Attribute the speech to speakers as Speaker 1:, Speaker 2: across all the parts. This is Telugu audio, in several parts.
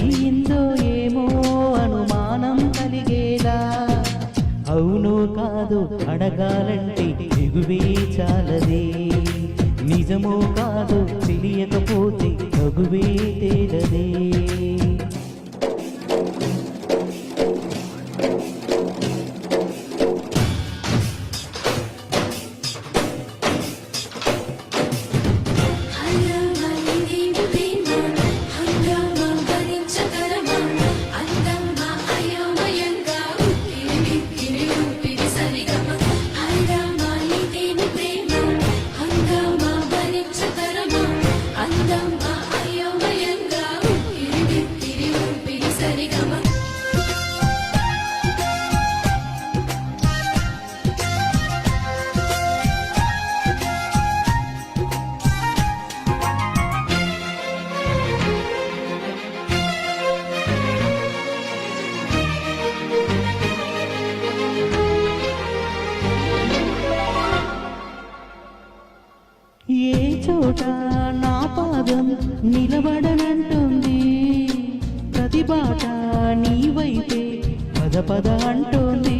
Speaker 1: ఏమైందో ఏమో అనుమానం కలిగేలా అవునో కాదో అడగాలంటే దిగువే చాలదే నిజమో కాదో తెలియకపోతే తగువే తేలదే ఏ చోట నా పాదం నిలబడనంటుంది ప్రతి బాట నీ వైపే పద పద అంటోంది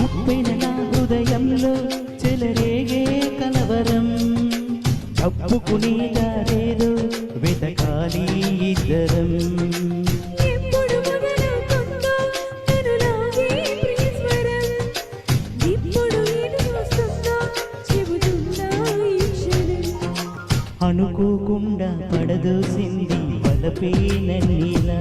Speaker 1: ఉప్పెన నా హృదయంలో చెలరేగే కలవరం తప్పుకునేదారేదో వెతకాలి ఇద్దరం అనుకోకుండా పడదోసింది వలపే నన్నిలా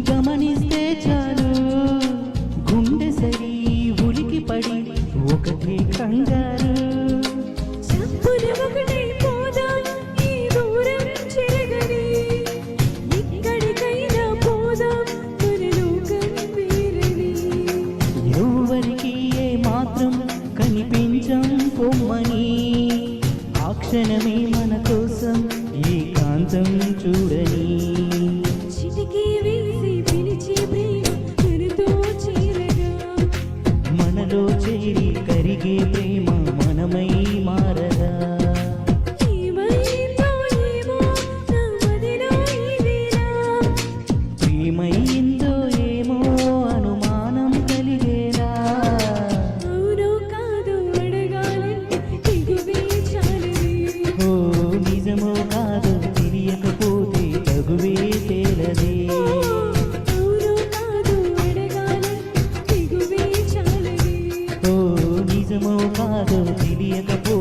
Speaker 1: గమనిస్తే చాలు గుండె సరి ఉలికి పడి ఒకటే కంగారు ఎవరికి ఏ మాత్రం కనిపించం పొమ్మని ఆ క్షణమే మన కోసం ఏకాంతం చూడని మనలో చేరి కరిగే ప్రేమ మనమై మారదా ప్రేమైందో ఏమో అనుమానం కలిగేలా ఓ నిజమో కాదో తెలియకపోతే తగువే తేలదే నిజమో కాదో తెలియకపోతే